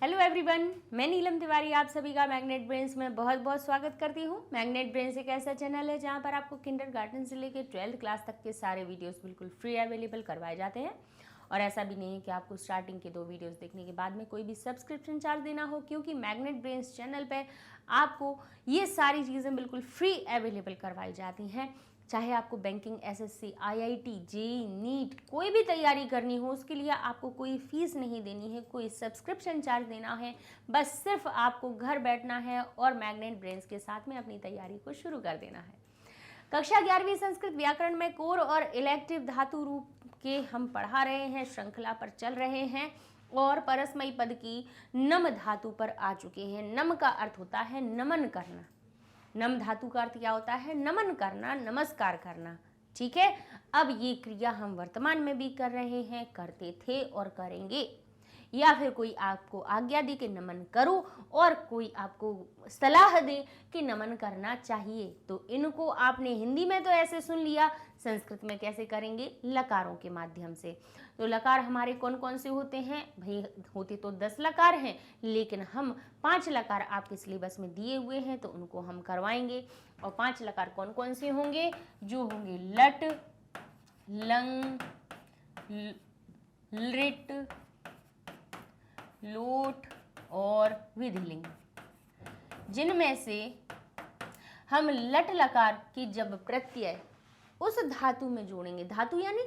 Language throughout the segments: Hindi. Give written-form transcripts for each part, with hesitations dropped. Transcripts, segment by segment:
हेलो एवरीवन, मैं नीलम तिवारी आप सभी का मैग्नेट ब्रेन्स में बहुत बहुत स्वागत करती हूँ। मैग्नेट ब्रेन्स एक ऐसा चैनल है जहाँ पर आपको किंडरगार्टन से लेकर 12th क्लास तक के सारे वीडियोस बिल्कुल फ्री अवेलेबल करवाए जाते हैं। और ऐसा भी नहीं है कि आपको स्टार्टिंग के 2 वीडियोस देखने के बाद में कोई भी सब्सक्रिप्शन चार्ज देना हो, क्योंकि मैग्नेट ब्रेन्स चैनल पर आपको ये सारी चीज़ें बिल्कुल फ्री अवेलेबल करवाई जाती हैं। चाहे आपको banking, SSC, IIT, JEE, NEET कोई भी तैयारी करनी हो, उसके लिए आपको कोई फीस नहीं देनी है, कोई सब्सक्रिप्शन चार्ज देना है। बस सिर्फ आपको घर बैठना है और मैग्नेट ब्रेन्स के साथ में अपनी तैयारी को शुरू कर देना है। कक्षा 11वीं संस्कृत व्याकरण में कोर और इलेक्टिव धातु रूप के हम पढ़ा रहे हैं, श्रृंखला पर चल रहे हैं और परस्मयी पद की नम धातु पर आ चुके हैं। नम का अर्थ होता है नमन करना। नम धातु का अर्थ क्या होता है? नमन करना, नमस्कार करना। ठीक है, अब ये क्रिया हम वर्तमान में भी कर रहे हैं, करते थे और करेंगे। या फिर कोई आपको आज्ञा दे कि नमन करो और कोई आपको सलाह दे कि नमन करना चाहिए, तो इनको आपने हिंदी में तो ऐसे सुन लिया, संस्कृत में कैसे करेंगे? लकारों के माध्यम से। तो लकार हमारे कौन कौन से होते हैं भाई? होते तो 10 लकार हैं, लेकिन हम 5 लकार आपके सिलेबस में दिए हुए हैं तो उनको हम करवाएंगे। और 5 लकार कौन कौन से होंगे? जो होंगे लट, लंग, लिट, लोट और विधिलिंग। जिनमें से हम लट लकार की जब प्रत्यय उस धातु में जोड़ेंगे, धातु यानी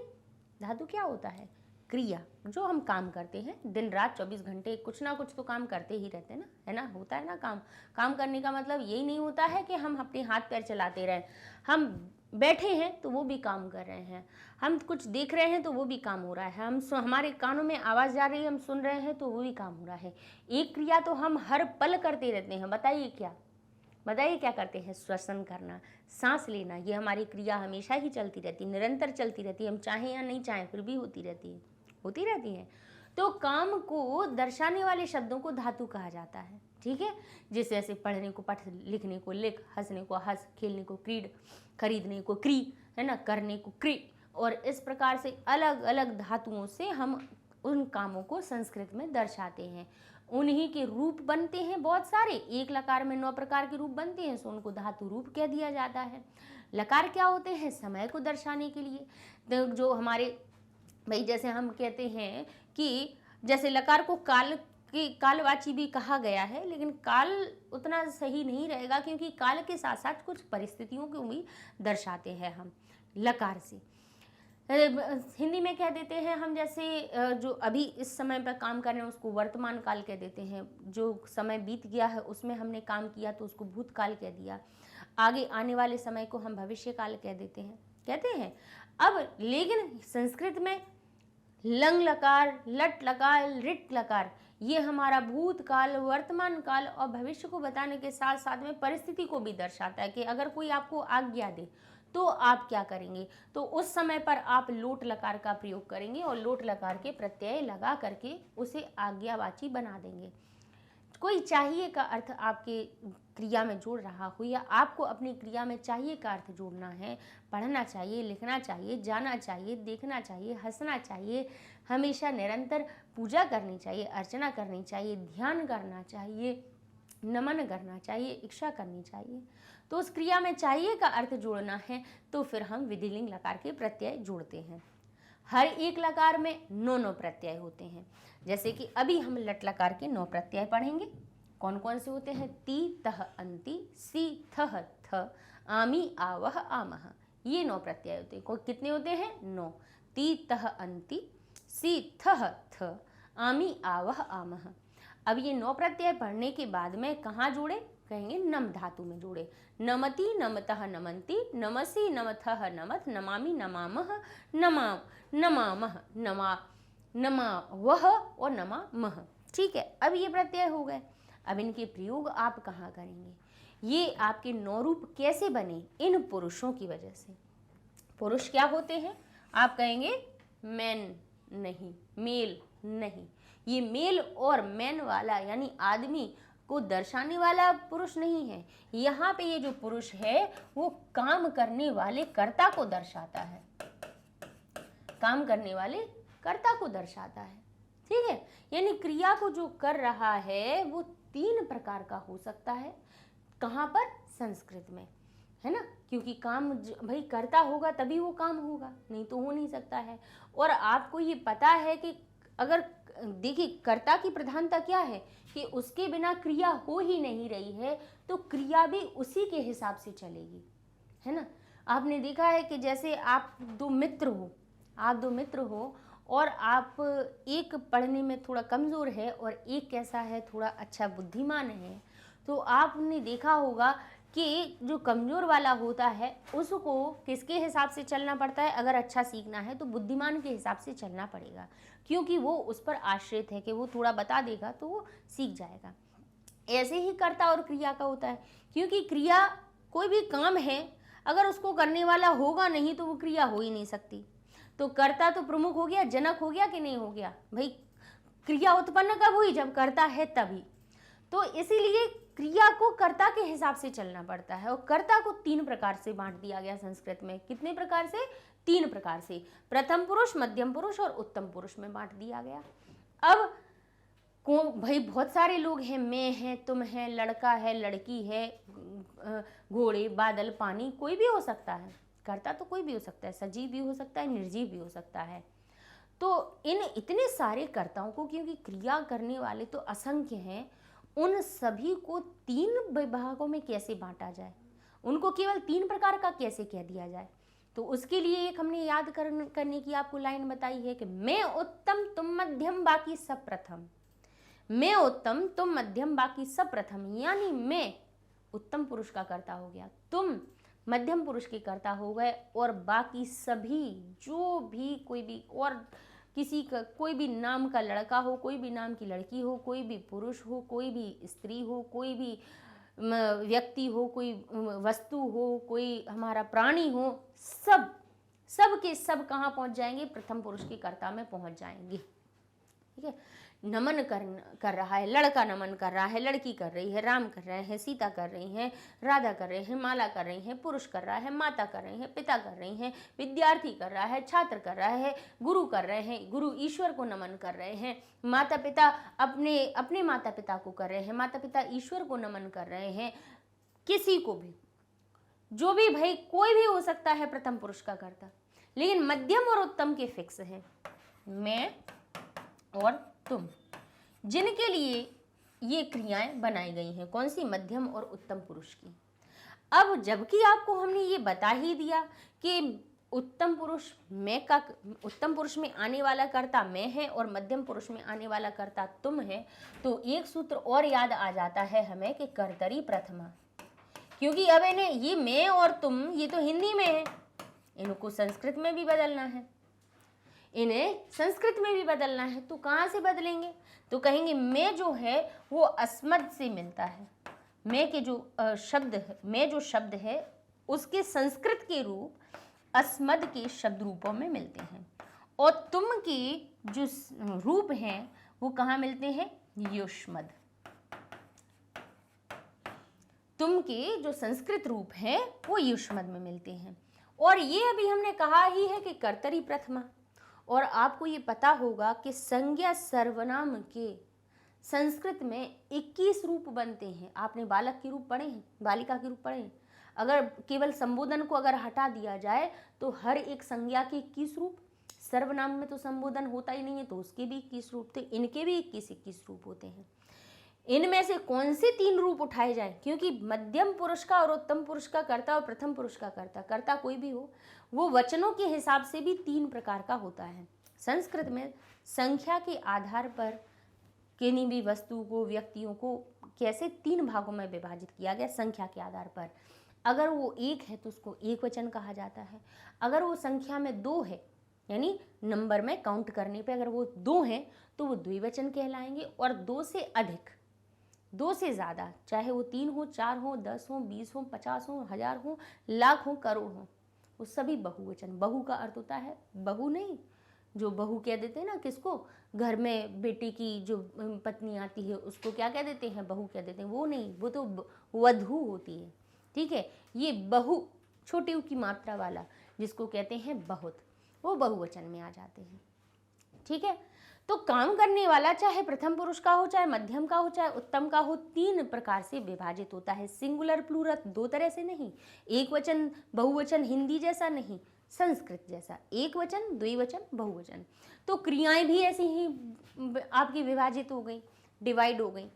धातु क्या होता है? क्रिया, जो हम काम करते हैं दिन रात 24 घंटे कुछ ना कुछ तो काम करते ही रहते हैं ना, है ना, होता है ना काम। काम करने का मतलब यही नहीं होता है कि हम अपने हाथ पैर चलाते रहें। हम बैठे हैं तो वो भी काम कर रहे हैं, हम कुछ देख रहे हैं तो वो भी काम हो रहा है, हमारे कानों में आवाज़ जा रही है, हम सुन रहे हैं तो वो भी काम हो रहा है। एक क्रिया तो हम हर पल करते रहते हैं। बताइए क्या करते हैं? श्वसन करना, सांस लेना, ये हमारी क्रिया हमेशा ही चलती रहती है, निरंतर चलती रहती है। हम चाहें या नहीं चाहें फिर भी होती रहती है। तो काम को दर्शाने वाले शब्दों को धातु कहा जाता है। ठीक है, जैसे ऐसे पढ़ने को पढ़, लिखने को लिख, हंसने को हंस, खेलने को क्रीड, खरीदने को क्री, है ना, करने को क्री। और इस प्रकार से अलग अलग धातुओं से हम उन कामों को संस्कृत में दर्शाते हैं। उन्हीं के रूप बनते हैं बहुत सारे। एक लकार में 9 प्रकार के रूप बनते हैं, सो उनको धातु रूप कह दिया जाता है। लकार क्या होते हैं? समय को दर्शाने के लिए। तो जो हमारे भाई, जैसे हम कहते हैं कि जैसे लकार को काल की कालवाची भी कहा गया है, लेकिन काल उतना सही नहीं रहेगा, क्योंकि काल के साथ साथ कुछ परिस्थितियों को भी दर्शाते हैं हम लकार से। हिंदी में कह देते हैं हम, जैसे जो अभी इस समय पर काम कर रहे हैं उसको वर्तमान काल कह देते हैं। जो समय बीत गया है उसमें हमने काम किया तो उसको भूतकाल कह दिया। आगे आने वाले समय को हम भविष्य काल कह देते हैं, कहते हैं। अब लेकिन संस्कृत में लंग लकार, लट लकार, रिट लकार, ये हमारा भूतकाल, वर्तमान काल और भविष्य को बताने के साथ साथ में परिस्थिति को भी दर्शाता है कि अगर कोई आपको आज्ञा दे तो आप क्या करेंगे। तो उस समय पर आप लोट लकार का प्रयोग करेंगे और लोट लकार के प्रत्यय लगा करके उसे आज्ञावाची बना देंगे। कोई चाहिए का अर्थ आपके क्रिया में जोड़ रहा हो, या आपको अपनी क्रिया में चाहिए का अर्थ जोड़ना है, पढ़ना चाहिए, लिखना चाहिए, जाना चाहिए, देखना चाहिए, हंसना चाहिए, हमेशा निरंतर पूजा करनी चाहिए, अर्चना करनी चाहिए, ध्यान करना चाहिए, नमन करना चाहिए, इच्छा करनी चाहिए, तो उस क्रिया में चाहिए का अर्थ जोड़ना है, तो फिर हम विधिलिंग लकार के प्रत्यय जोड़ते हैं। हर एक लकार में 9 प्रत्यय होते हैं। जैसे कि अभी हम लट लकार के 9 प्रत्यय पढ़ेंगे। कौन कौन से होते हैं? ती, तह, अंति, सी, थह, थ, आमी, आवह, आमह। ये 9 प्रत्यय होते हैं। कितने होते हैं? 9। ती, तह, अंति, सी, थह, थ, आमी, आवह, आमह। अब ये 9 प्रत्यय पढ़ने के बाद में कहाँ जोड़े? कहेंगे नम धातु में जोड़े। नमति, नमतः, नमंती, नमसी, नमथः, नमत, नमामि, नमामः, नमाम, नमामः, नमावह और नमामः। ठीक है, अब ये प्रत्यय हो गए। अब इनके प्रयोग आप कहाँ करेंगे? ये आपके 9 रूप कैसे बने? इन पुरुषों की वजह से। पुरुष क्या होते हैं? आप कहेंगे मैन नहीं, मेल नहीं। ये मेल और मैन वाला यानी आदमी को दर्शाने वाला पुरुष नहीं है। यहाँ पे ये जो पुरुष है वो काम करने वाले कर्ता को दर्शाता है, काम करने वाले कर्ता को दर्शाता है। ठीक है, यानी क्रिया को जो कर रहा है वो 3 प्रकार का हो सकता है। कहाँ पर? संस्कृत में, है ना, क्योंकि काम भाई करता होगा तभी वो काम होगा, नहीं तो हो नहीं सकता है। और आपको ये पता है कि अगर देखिए कर्ता की प्रधानता क्या है कि उसके बिना क्रिया हो ही नहीं रही है, तो क्रिया भी उसी के हिसाब से चलेगी, है ना। आपने देखा है कि जैसे आप दो मित्र हो और आप एक पढ़ने में थोड़ा कमज़ोर है और एक कैसा है, थोड़ा अच्छा बुद्धिमान है, तो आपने देखा होगा कि जो कमज़ोर वाला होता है उसको किसके हिसाब से चलना पड़ता है? अगर अच्छा सीखना है तो बुद्धिमान के हिसाब से चलना पड़ेगा, क्योंकि वो उस पर आश्रित है कि वो थोड़ा बता देगा तो वो सीख जाएगा। ऐसे ही कर्ता और क्रिया का होता है, क्योंकि क्रिया कोई भी काम है अगर उसको करने वाला होगा नहीं तो वो क्रिया हो ही नहीं सकती। तो कर्ता तो प्रमुख हो गया, जनक हो गया कि नहीं हो गया भाई। क्रिया उत्पन्न कब हुई? जब कर्ता है तभी। तो इसीलिए क्रिया को कर्ता के हिसाब से चलना पड़ता है। और कर्ता को 3 प्रकार से बांट दिया गया संस्कृत में। कितने प्रकार से? 3 प्रकार से। प्रथम पुरुष, मध्यम पुरुष और उत्तम पुरुष में बांट दिया गया। अब को भाई बहुत सारे लोग हैं, मैं है, तुम है, लड़का है, लड़की है, घोड़े, बादल, पानी, कोई भी हो सकता है। कर्ता तो कोई भी हो सकता है, सजीव भी हो सकता है, निर्जीव भी हो सकता है। तो इन इतने सारे कर्ताओं को, क्योंकि क्रिया करने वाले तो असंख्य हैं, उन सभी को 3 विभागों में कैसे बांटा जाए, उनको केवल 3 प्रकार का कैसे कह दिया जाए? तो उसके लिए एक हमने याद करने की आपको लाइन बताई है कि मैं उत्तम तुम मध्यम बाकी सब प्रथम। मैं उत्तम तुम मध्यम बाकी सब प्रथम, यानी मैं उत्तम पुरुष का कर्ता हो गया, तुम मध्यम पुरुष के कर्ता हो गए, और बाकी सभी जो भी कोई भी और किसी का कोई भी नाम का लड़का हो, कोई भी नाम की लड़की हो, कोई भी पुरुष हो, कोई भी स्त्री हो, कोई भी व्यक्ति हो, कोई वस्तु हो, कोई हमारा प्राणी हो, सब के सब कहाँ पहुँच जाएंगे? प्रथम पुरुष के कर्ता में पहुँच जाएंगे। ठीक है, नमन कर रहा है, लड़का नमन कर रहा है, लड़की कर रही है, राम कर रहे हैं, सीता कर रही हैं, राधा कर रहे हैं, माला कर रही हैं, पुरुष कर रहा है, माता कर रही हैं, पिता कर रही हैं, विद्यार्थी कर रहा है, छात्र कर रहा है, गुरु कर रहे हैं, गुरु ईश्वर को नमन कर रहे हैं, माता पिता अपने माता पिता को कर रहे हैं, माता पिता ईश्वर को नमन कर रहे हैं। किसी को भी, जो भी भाई कोई भी हो सकता है प्रथम पुरुष का कर्ता, लेकिन मध्यम और उत्तम के फिक्स हैं, मैं और तुम, जिनके लिए ये क्रियाएं बनाई गई हैं। कौन सी? मध्यम और उत्तम पुरुष की। अब जबकि आपको हमने ये बता ही दिया कि उत्तम पुरुष में आने वाला कर्ता मैं है और मध्यम पुरुष में आने वाला कर्ता तुम है, तो एक सूत्र और याद आ जाता है हमें कि कर्तरी प्रथमा। क्योंकि अब इन्हें ये मैं और तुम ये तो हिंदी में है, इनको संस्कृत में भी बदलना है, इन्हें संस्कृत में भी बदलना है। तो कहाँ से बदलेंगे? तो कहेंगे मैं जो है वो अस्मद से मिलता है। मैं के जो शब्द है उसके संस्कृत के रूप अस्मद के शब्द रूपों में मिलते हैं, और तुम के जो रूप हैं वो कहाँ मिलते हैं? युष्मद। तुम के जो संस्कृत रूप हैं वो युष्मद में मिलते हैं। और ये अभी हमने कहा ही है कि कर्तरी प्रथमा। और आपको ये पता होगा कि संज्ञा सर्वनाम के संस्कृत में 21 रूप बनते हैं। आपने बालक के रूप पढ़े हैं, बालिका के रूप पढ़े हैं। अगर केवल संबोधन को अगर हटा दिया जाए तो हर एक संज्ञा के 21 रूप, सर्वनाम में तो संबोधन होता ही नहीं है तो उसके भी 21 रूप थे, इनके भी 21 रूप होते हैं। इनमें से कौन से 3 रूप उठाए जाए? क्योंकि मध्यम पुरुष का और उत्तम पुरुष का कर्ता और प्रथम पुरुष का कर्ता कोई भी हो, वो वचनों के हिसाब से भी 3 प्रकार का होता है। संस्कृत में संख्या के आधार पर किन्हीं भी वस्तु को, व्यक्तियों को कैसे 3 भागों में विभाजित किया गया संख्या के आधार पर। अगर वो 1 है तो उसको एक वचन कहा जाता है। अगर वो संख्या में 2 है, यानी नंबर में काउंट करने पे अगर वो 2 हैं तो वो द्विवचन कहलाएंगे। और 2 से अधिक, 2 से ज़्यादा, चाहे वो 3 हो, 4 हो, 10 हो, 20 हो, 50 हो, 1000 हो, लाख हो, करोड़ हो, वो सभी बहुवचन। बहु का अर्थ होता है बहु नहीं, जो बहू कह देते हैं ना किसको, घर में बेटे की जो पत्नी आती है उसको क्या कह देते हैं? बहू कह देते हैं। वो नहीं, वो तो वधू होती है। ठीक है, ये बहु छोटे ऊ की मात्रा वाला जिसको कहते हैं बहुत, वो बहुवचन में आ जाते हैं। ठीक है, तो काम करने वाला चाहे प्रथम पुरुष का हो, चाहे मध्यम का हो, चाहे उत्तम का हो, 3 प्रकार से विभाजित होता है। सिंगुलर प्लूरल 2 तरह से नहीं, एक वचन बहुवचन हिंदी जैसा नहीं, संस्कृत जैसा एक वचन द्विवचन बहुवचन। तो क्रियाएं भी ऐसी ही आपकी विभाजित हो गई, डिवाइड हो गई।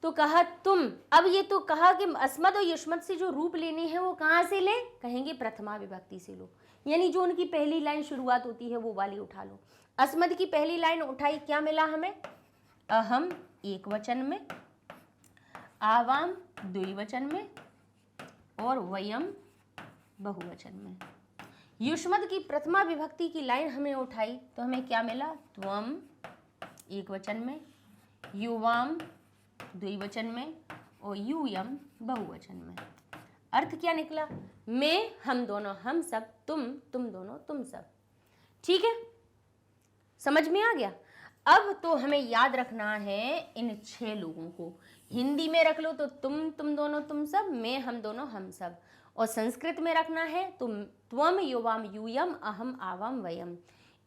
तो कहा तुम, अब ये तो कहा कि अस्मद और युष्मद से जो रूप लेने हैं वो कहाँ से लें, कहेंगे प्रथमा विभक्ति से लो, यानी जो उनकी पहली लाइन शुरुआत होती है वो वाली उठा लो। अस्मद की पहली लाइन उठाई, क्या मिला हमें, अहम एक वचन में, आवाम द्विवचन में और वयम बहुवचन में। युष्मद की प्रथमा विभक्ति की लाइन हमें उठाई तो हमें क्या मिला, त्वम एक वचन में, युवाम द्विवचन में और यूयम बहुवचन में। अर्थ क्या निकला, मैं हम दोनों हम सब, तुम दोनों तुम सब। ठीक है, समझ में आ गया। अब तो हमें याद रखना है इन 6 लोगों को। हिंदी में रख लो तो तुम दोनों तुम सब, मैं हम दोनों हम सब, और संस्कृत में रखना है त्वम युवाम यूयम अहम आवाम वयम।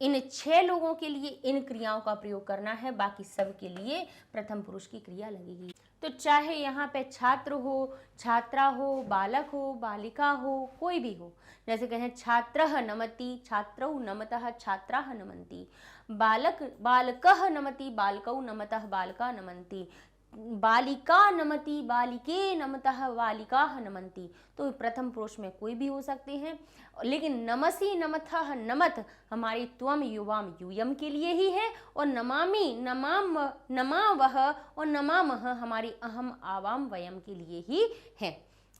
इन 6 लोगों के लिए इन क्रियाओं का प्रयोग करना है, बाकी सब के लिए प्रथम पुरुष की क्रिया लगेगी। तो चाहे यहाँ पे छात्र हो, छात्रा हो, बालक हो, बालिका हो, कोई भी हो, जैसे कहें छात्रः नमति, छात्रौ नमतः, छात्राः नमन्ति, बालक बालकः नमति, बालकौ नमतः, बालका नमन्ति, बालिका नमति, बालिके नमतः, बालिकाः नमन्ति। तो प्रथम पुरुष में कोई भी हो सकते हैं, लेकिन नमसी नमथः नमत हमारी त्वम युवाम यूयम के लिए ही है, और नमामि नमाम नमावह और नमामह हमारी अहम आवाम वयम के लिए ही है।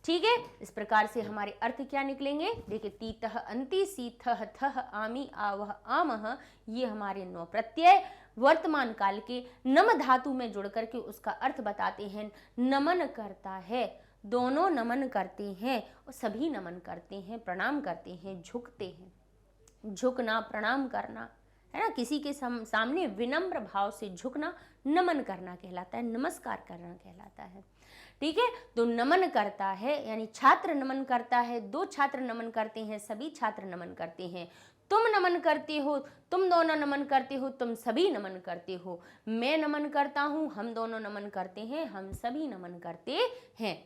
ठीक है, इस प्रकार से हमारे अर्थ क्या निकलेंगे, देखिए तीतः अंति, सीथः थः, आमी आवह आमह, ये हमारे 9 प्रत्यय वर्तमान काल के नम धातु में जुड़ करके उसका अर्थ बताते हैं। नमन करता है, दोनों नमन करते हैं और सभी नमन करते हैं, प्रणाम करते हैं, झुकते हैं। झुकना, प्रणाम करना है ना, किसी के सामने विनम्र भाव से झुकना नमन करना कहलाता है, नमस्कार करना कहलाता है। ठीक है, तो नमन करता है यानी छात्र नमन करता है, 2 छात्र नमन करते हैं, सभी छात्र नमन करते हैं। तुम नमन करते हो, तुम दोनों नमन करते हो, तुम सभी नमन करते हो। मैं नमन करता हूँ, हम दोनों नमन करते हैं, हम सभी नमन करते हैं।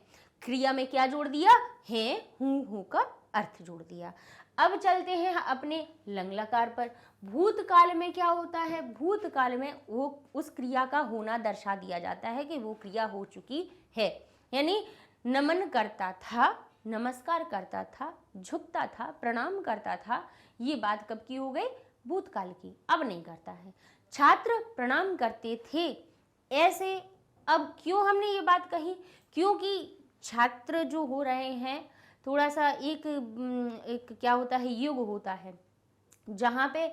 क्रिया में क्या जोड़ दिया, है हूँ का अर्थ जोड़ दिया। अब चलते हैं अपने लंग लकार पर। भूतकाल में क्या होता है, भूतकाल में वो उस क्रिया का होना दर्शा दिया जाता है कि वो क्रिया हो चुकी है, यानी नमन करता था, नमस्कार करता था, झुकता था, प्रणाम करता था, ये बात कब की हो गई, भूतकाल की, अब नहीं करता है। छात्र प्रणाम करते थे, ऐसे अब क्यों हमने ये बात कही, क्योंकि छात्र जो हो रहे हैं थोड़ा सा एक क्या होता है, युग होता है जहाँ पे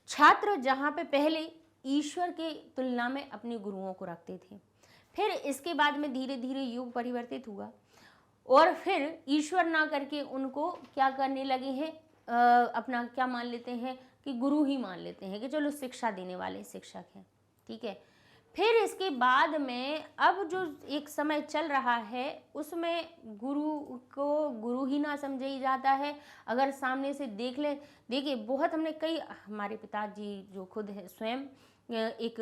छात्र, जहाँ पे पहले ईश्वर के तुलना में अपने गुरुओं को रखते थे, फिर इसके बाद में धीरे धीरे युग परिवर्तित हुआ और फिर ईश्वर ना करके उनको क्या करने लगे हैं, अपना क्या मान लेते हैं कि गुरु ही मान लेते हैं कि चलो शिक्षा देने वाले शिक्षक हैं। ठीक है, फिर इसके बाद में अब जो एक समय चल रहा है उसमें गुरु को गुरु ही ना समझा ही जाता है। अगर सामने से देख लें, देखिए बहुत हमने कई, हमारे पिताजी जो खुद है स्वयं एक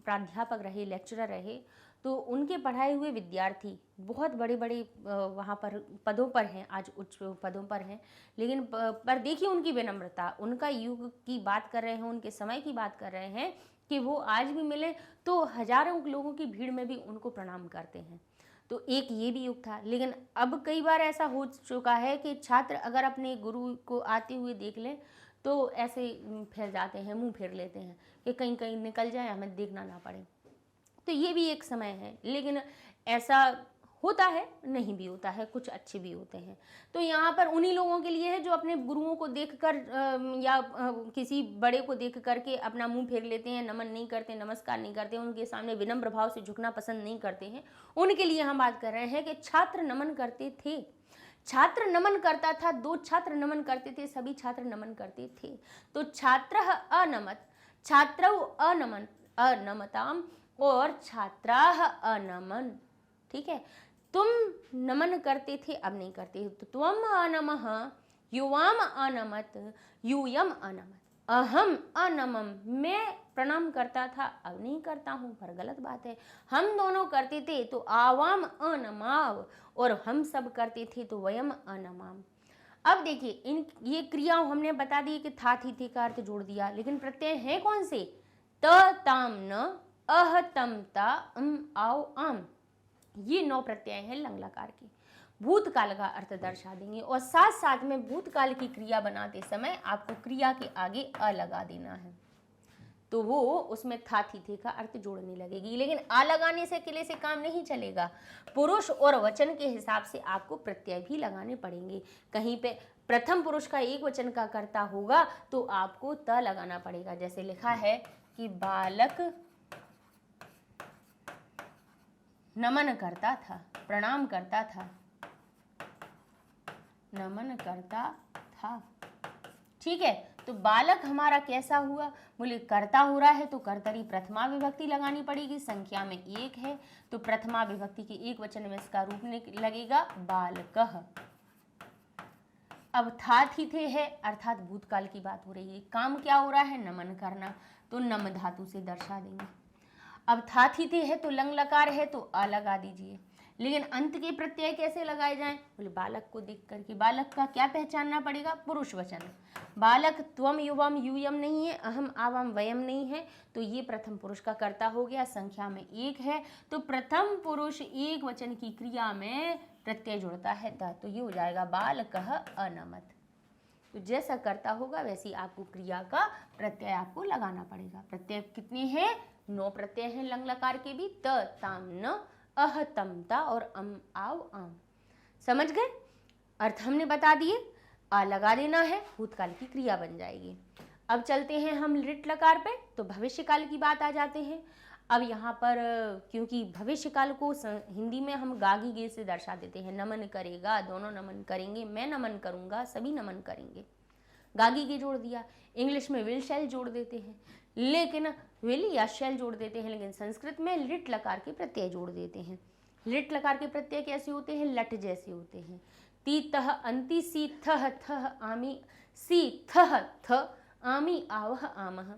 प्राध्यापक रहे, लेक्चरर रहे, तो उनके पढ़ाए हुए विद्यार्थी बहुत बड़े बड़े वहाँ पर पदों पर हैं, आज उच्च पदों पर हैं, लेकिन पर देखिए उनकी विनम्रता, उनका युग की बात कर रहे हैं, उनके समय की बात कर रहे हैं कि वो आज भी मिले तो हजारों लोगों की भीड़ में भी उनको प्रणाम करते हैं। तो एक ये भी युग था, लेकिन अब कई बार ऐसा हो चुका है कि छात्र अगर अपने गुरु को आते हुए देख लें तो ऐसे फिर जाते हैं, मुंह फेर लेते हैं कि कहीं कहीं निकल जाए, हमें देखना ना पड़े। तो ये भी एक समय है, लेकिन ऐसा होता है, नहीं भी होता है, कुछ अच्छे भी होते हैं। तो यहाँ पर उन्हीं लोगों के लिए है जो अपने गुरुओं को देखकर या किसी बड़े को देख करके अपना मुंह फेर लेते हैं, नमन नहीं करते, नमस्कार नहीं करते, उनके सामने विनम्र भाव से झुकना पसंद नहीं करते हैं, उनके लिए हम बात कर रहे हैं कि छात्र नमन करते थे, छात्र नमन करता था, 2 छात्र नमन करते थे, सभी छात्र नमन करते थे। तो छात्रः अनमत, छात्रौ अनमन अनमताम और छात्राः अनमन। ठीक है, तुम नमन करते थे, अब नहीं करते, तो त्वम अनमः, युवाम अनमत, यूयम अनमत, अहम अनमम, मैं प्रणाम करता था, अब नहीं करता हूँ, पर गलत बात है। हम दोनों करते थे तो आवाम अनमाव, और हम सब करते थे तो वयम अनमाम। अब देखिए इन ये क्रियाओं हमने बता दी कि था थी थे का अर्थ जोड़ दिया, लेकिन प्रत्यय है कौन से? त ताम न अह तम ता आओ आम, ये 9 प्रत्यय हैं लंग लकार के। भूतकाल का अर्थ दर्शा देंगे और साथ साथ में भूतकाल की क्रिया बनाते समय आपको क्रिया के आगे अ लगा देना है, तो वो उसमें था थी थे का अर्थ जोड़ने लगेगी। लेकिन आ लगाने से किले से काम नहीं चलेगा, पुरुष और वचन के हिसाब से आपको प्रत्यय भी लगाने पड़ेंगे। कहीं पे प्रथम पुरुष का एक वचन का कर्ता होगा तो आपको त लगाना पड़ेगा, जैसे लिखा है कि बालक नमन करता था, प्रणाम करता था, नमन करता था। ठीक है, तो बालक हमारा कैसा हुआ? बोले कर्ता हो रहा है तो कर्तरी प्रथमा विभक्ति लगानी पड़ेगी, संख्या में 1 है तो प्रथमा विभक्ति के एक वचन में इसका रूप लगेगा बालकः। अब था थी थे है अर्थात भूतकाल की बात हो रही है, काम क्या हो रहा है? नमन करना, तो नम धातु से दर्शा देंगे। अब था थी थे है तो लंग लकार है तो अ लगा दीजिए, लेकिन अंत के प्रत्यय कैसे लगाए जाएं? बोले बालक को देख करके, बालक का क्या पहचानना पड़ेगा? पुरुष वचन। बालक त्वम युवम यूयम नहीं है, अहम आवाम वयम नहीं है, तो ये प्रथम पुरुष का कर्ता हो गया, संख्या में 1 है, तो प्रथम पुरुष एक वचन की क्रिया में प्रत्यय जुड़ता है त, तो ये हो जाएगा बालकः अनमत। तो जैसा कर्ता होगा वैसी आपको क्रिया का प्रत्यय आपको लगाना पड़ेगा। प्रत्यय कितने हैं? 9 प्रत्यय हैं लंग लकार के भी, त ताम न अह तम ता और अम आव आम। समझ गए? अर्थ हमने बता दिए, आ लगा देना है, भूतकाल की क्रिया बन जाएगी। अब चलते हैं हम लिट लकार पे, तो भविष्यकाल की बात आ जाते हैं। अब यहाँ पर क्योंकि भविष्यकाल को हिंदी में हम गागी गे से दर्शा देते हैं, नमन करेगा, दोनों नमन करेंगे, मैं नमन करूँगा, सभी नमन करेंगे, गागी गे जोड़ दिया। इंग्लिश में विल शैल जोड़ देते हैं, लेकिन विल या शैल जोड़ देते हैं, लेकिन संस्कृत में लिट लकार के प्रत्यय जोड़ देते हैं। लिट लकार के प्रत्यय कैसे होते हैं? लट जैसे होते हैं। ती तह अंति सी थह थह आमी, सी थह थ आमी आवह आमह,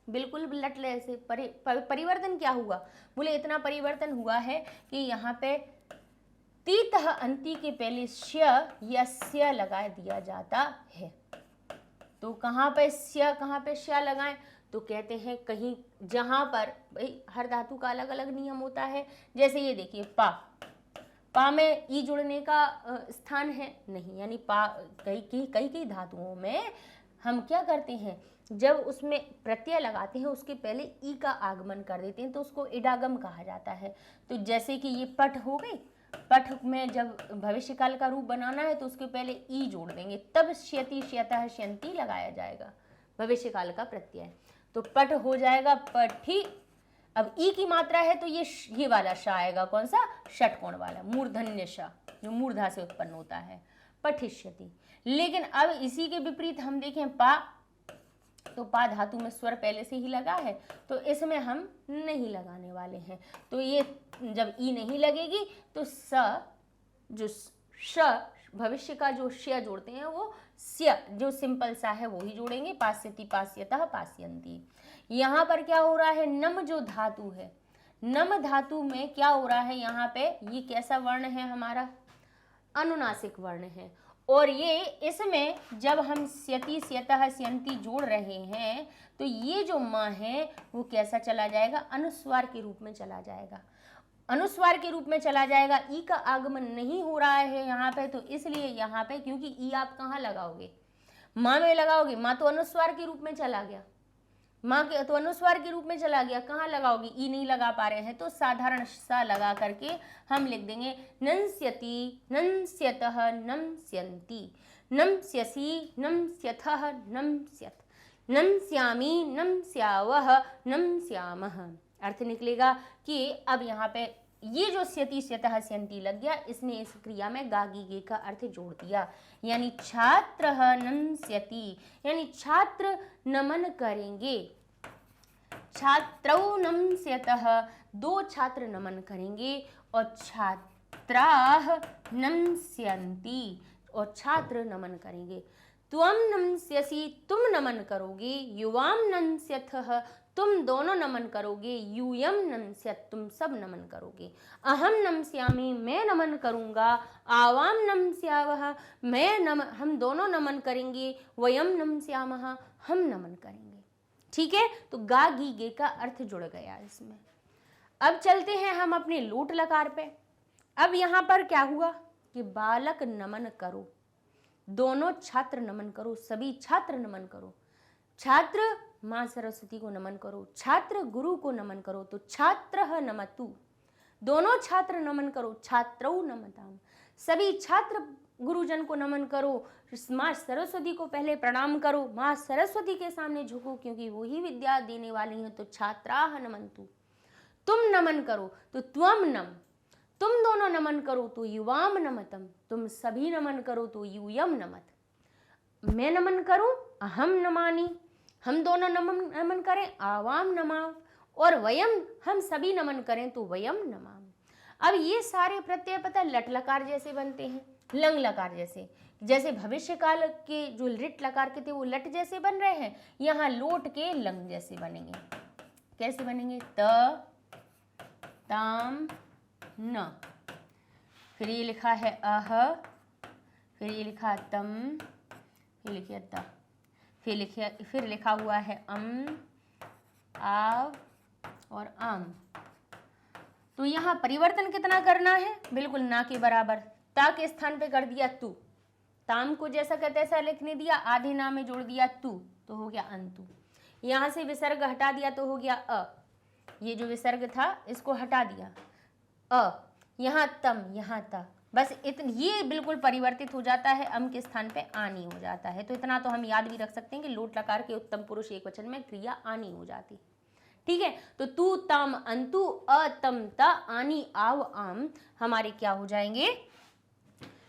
बिल्कुल लट जैसे। परिवर्तन क्या हुआ? बोले इतना परिवर्तन हुआ है कि यहाँ पे ती तह अंति के पहले स्य या स्य लगा दिया जाता है। तो कहाँ पे स्य कहाँ पे श लगाएं? तो कहते हैं कहीं जहाँ पर, भाई हर धातु का अलग अलग नियम होता है। जैसे ये देखिए पा में ई जुड़ने का स्थान है नहीं, यानी पा कई धातुओं में हम क्या करते हैं, जब उसमें प्रत्यय लगाते हैं उसके पहले ई का आगमन कर देते हैं, तो उसको इडागम कहा जाता है। तो जैसे कि ये पठ हो गई, पठ में जब भविष्यकाल का रूप बनाना है तो उसके पहले ई जोड़ देंगे, तब श्यति श्यतः श्यंति लगाया जाएगा भविष्यकाल का प्रत्यय, तो पठ हो जाएगा पठी। अब ई की मात्रा है तो ये वाला श आएगा, कौन सा? षटकोण वाला मूर्धन्य श, जो मूर्धा से उत्पन्न होता है, पठिष्यति। लेकिन अब इसी के विपरीत हम देखें पा, तो पा धातु में स्वर पहले से ही लगा है, तो इसमें हम नहीं लगाने वाले हैं। तो ये जब ई नहीं लगेगी तो स जो श भविष्य का जो श जोड़ते हैं वो स्य जो सिंपल सा है वो ही जोड़ेंगे, पास्यति पास्यतः पास्यन्ति। यहाँ पर क्या हो रहा है? नम जो धातु है, नम धातु में क्या हो रहा है? यहाँ पे ये कैसा वर्ण है हमारा? अनुनासिक वर्ण है, और ये इसमें जब हम स्यति स्यतः स्यन्ति जोड़ रहे हैं तो ये जो माँ है वो कैसा चला जाएगा? अनुस्वार के रूप में चला जाएगा, अनुस्वार के रूप में चला जाएगा। ई का आगमन नहीं हो रहा है यहाँ पे, तो इसलिए यहाँ पे, क्योंकि ई आप कहाँ लगाओगे? माँ में लगाओगे, माँ तो अनुस्वार के रूप में चला गया, माँ के तो अनुस्वार के रूप में चला गया, कहाँ लगाओगे? ई नहीं लगा पा रहे हैं, तो साधारण सा लगा करके हम लिख देंगे नंस्यति नंस्यतः नंस्यन्ति, नंस्यसि नंस्यथः नंस्यत्, नंस्यामि नंस्यावः नंस्यामः। अर्थ निकलेगा कि अब यहाँ पे ये जो स्यति स्यतः स्यन्ति लग गया, इसने इस क्रिया में गागी गे का अर्थ जोड़ दिया, यानी छात्रः नंस्यति, यानी छात्र नमन करेंगे, छात्रौ नंस्यतः, 2 छात्र नमन करेंगे, और छात्राः नंस्यन्ति, और छात्र नमन करेंगे। त्वम नंस्यसि, तुम नमन करोगे, युवाम नंस्यथः, तुम दोनों नमन करोगे, यूयम नमस्यत् तुम सब नमन करोगे, अहम नमस्यामि मैं नमन करूंगा, आवाम नमस्यावः हम दोनों नमन करेंगे, वयम नमस्यामः हम नमन करेंगे। ठीक है, तो गा गी गे का अर्थ जुड़ गया इसमें। अब चलते हैं हम अपने लोट लकार पे। अब यहाँ पर क्या हुआ कि बालक नमन करो, दोनों छात्र नमन करो, सभी छात्र नमन करो, छात्र माँ सरस्वती को नमन करो, छात्र गुरु को नमन करो, तो छात्रः नमतु, दोनों छात्र नमन करो, छात्रौ नमताम, सभी छात्र गुरुजन को नमन करो, माँ सरस्वती को पहले प्रणाम करो, माँ सरस्वती के सामने झुको क्योंकि वो ही विद्या देने वाली हैं, तो छात्राः नमन्तु, तुम नमन करो तो त्वम नम, तुम दोनों नमन करो तो युवाम नमतम, तुम सभी नमन करो तो यूयम नमत, मैं नमन करूं अहम नमानि, हम दोनों नमन करें आवाम नमाव, और वयम हम सभी नमन करें तो वयम नमाम। अब ये सारे प्रत्यय पता लट लकार जैसे बनते हैं, लंग लकार जैसे, जैसे भविष्य काल के जो लिट लकार के थे वो लट जैसे बन रहे हैं, यहाँ लोट के लंग जैसे बनेंगे। कैसे बनेंगे? त ताम न, फिर ये लिखा है अह, फिर ये लिखा तम, फिर लिखिए त, फिर लिखा हुआ है आव और आम। तो यहाँ परिवर्तन कितना करना है? बिल्कुल ना के बराबर, ता के स्थान पे कर दिया तू, ताम को जैसा का तैसा लिखने दिया, आधे ना में जोड़ दिया तू, तो हो गया अंतु। यहाँ से विसर्ग हटा दिया तो हो गया अ, ये जो विसर्ग था इसको हटा दिया अ, यहाँ तम, यहाँ ता, बस ये बिल्कुल परिवर्तित हो जाता है, अम के स्थान पे आनी हो जाता है। तो इतना तो हम याद भी रख सकते हैं कि लोट लकार के उत्तम पुरुष एक वचन में क्रिया आनी हो जाती। ठीक है, तो तू तम अंतु अतम ता आनी आव आम हमारे क्या हो जाएंगे?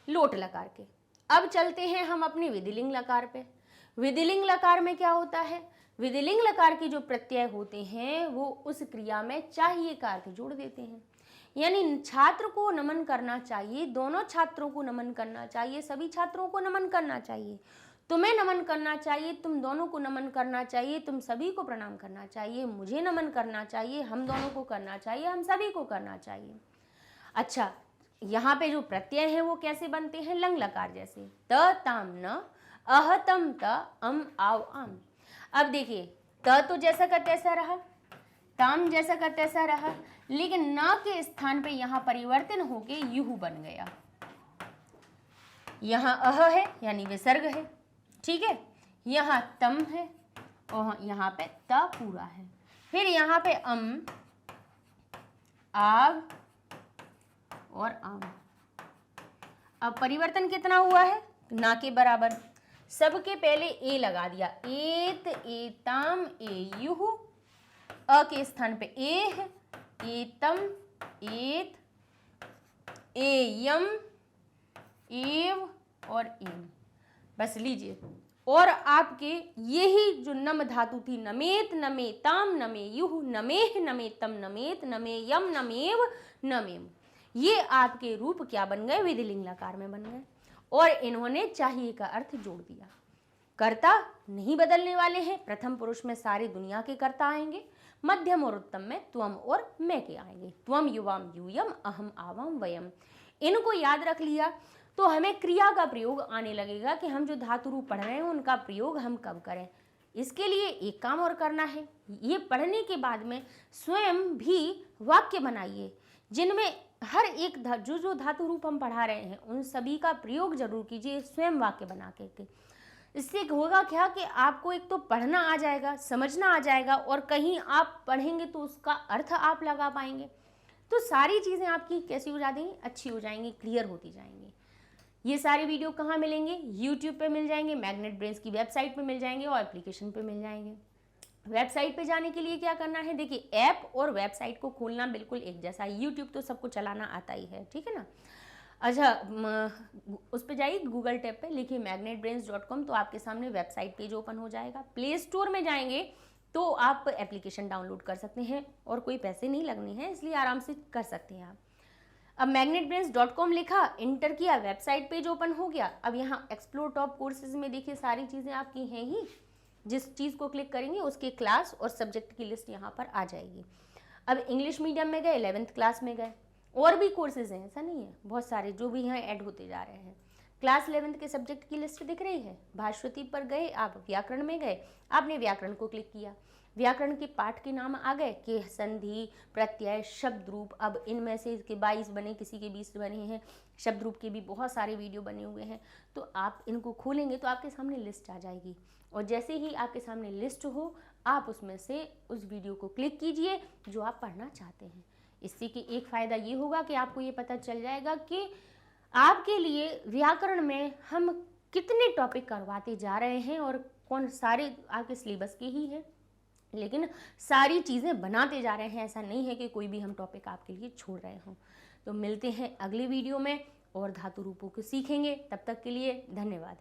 लोट लकार के। अब चलते हैं हम अपने विधिलिंग लकार पे। विधिलिंग लकार में क्या होता है? विधिलिंग लकार के जो प्रत्यय होते हैं वो उस क्रिया में चाहिए का अर्थ जोड़ देते हैं, यानी छात्र को नमन करना चाहिए, दोनों छात्रों को नमन करना चाहिए, सभी छात्रों को नमन करना चाहिए, तुम्हें नमन करना चाहिए, तुम दोनों को नमन करना चाहिए, तुम सभी को प्रणाम करना चाहिए, मुझे नमन करना चाहिए, हम दोनों को करना चाहिए, हम सभी को करना चाहिए। अच्छा, यहाँ पे जो प्रत्यय हैं वो कैसे बनते हैं? लंग लकार जैसे, त ताम न, अह तम त, अम आव आम। अब देखिए, त तो जैसा का तैसा रहा, ताम जैसा का तैसा रहा, लेकिन ना के स्थान पे यहाँ परिवर्तन होके युह बन गया। यहाँ अह है यानी विसर्ग है, ठीक है, यहाँ तम है और यहाँ पे ता पूरा है, फिर यहाँ पे आग और आम। अब परिवर्तन कितना हुआ है? ना के बराबर, सबके पहले ए लगा दिया, एत एताम ए युह, अ के स्थान पे ए है, एतम एत, एयम एव और एम, बस लीजिए। और आपके यही जो नम धातु थी, नमेत नमेताम नमे युह, नमेह नमेतम नमेत, नमेयम नमेव नमेम, ये आपके रूप क्या बन गए? विधिलिंग लकार में बन गए, और इन्होंने चाहिए का अर्थ जोड़ दिया। कर्ता नहीं बदलने वाले हैं, प्रथम पुरुष में सारी दुनिया के कर्ता आएंगे, मध्यम और उत्तम में त्वम और मैं के आएंगे, त्वम युवाम यूयम, अहम आवाम वयम। इनको याद रख लिया तो हमें क्रिया का प्रयोग आने लगेगा कि हम जो धातु रूप पढ़ रहे हैं उनका प्रयोग हम कब करें। इसके लिए एक काम और करना है, ये पढ़ने के बाद में स्वयं भी वाक्य बनाइए जिनमें हर एक जो धातु रूप हम पढ़ा रहे हैं उन सभी का प्रयोग जरूर कीजिए, स्वयं वाक्य बना के। इससे होगा क्या कि आपको एक तो पढ़ना आ जाएगा, समझना आ जाएगा, और कहीं आप पढ़ेंगे तो उसका अर्थ आप लगा पाएंगे, तो सारी चीज़ें आपकी कैसी हो जाएंगी? अच्छी हो जाएंगी, क्लियर होती जाएंगी। ये सारे वीडियो कहाँ मिलेंगे? यूट्यूब पे मिल जाएंगे, मैग्नेट ब्रेन्स की वेबसाइट पे मिल जाएंगे और एप्लीकेशन पे मिल जाएंगे। वेबसाइट पे जाने के लिए क्या करना है? देखिए, ऐप और वेबसाइट को खोलना बिल्कुल एक जैसा है, यूट्यूब तो सबको चलाना आता ही है, ठीक है ना। अच्छा, उस पर जाइए, गूगल टैब पे लिखिए magnetbrains.com, तो आपके सामने वेबसाइट पेज ओपन हो जाएगा। प्ले स्टोर में जाएंगे तो आप एप्लीकेशन डाउनलोड कर सकते हैं और कोई पैसे नहीं लगने हैं, इसलिए आराम से कर सकते हैं आप। अब magnetbrains.com लिखा, इंटर किया, वेबसाइट पेज ओपन हो गया। अब यहाँ एक्सप्लोर टॉप कोर्सेज में देखिए सारी चीज़ें आपकी हैं ही, जिस चीज़ को क्लिक करेंगे उसके क्लास और सब्जेक्ट की लिस्ट यहाँ पर आ जाएगी। अब इंग्लिश मीडियम में गए, 11th क्लास में गए, और भी कोर्सेज हैं, ऐसा नहीं है, बहुत सारे जो भी यहाँ ऐड होते जा रहे हैं। क्लास 11th के सब्जेक्ट की लिस्ट दिख रही है। भास्वती पर गए आप, व्याकरण में गए, आपने व्याकरण को क्लिक किया, व्याकरण के पाठ के नाम आ गए कि संधि, प्रत्यय, शब्द रूप। अब इनमें से इसके 22 बने, किसी के 20 बने हैं, शब्द रूप के भी बहुत सारे वीडियो बने हुए हैं। तो आप इनको खोलेंगे तो आपके सामने लिस्ट आ जाएगी, और जैसे ही आपके सामने लिस्ट हो आप उसमें से उस वीडियो को क्लिक कीजिए जो आप पढ़ना चाहते हैं। इससे कि एक फ़ायदा ये होगा कि आपको ये पता चल जाएगा कि आपके लिए व्याकरण में हम कितने टॉपिक करवाते जा रहे हैं, और कौन सारे आपके सिलेबस के ही हैं, लेकिन सारी चीज़ें बनाते जा रहे हैं। ऐसा नहीं है कि कोई भी हम टॉपिक आपके लिए छोड़ रहे हों। तो मिलते हैं अगले वीडियो में और धातु रूपों को सीखेंगे। तब तक के लिए धन्यवाद।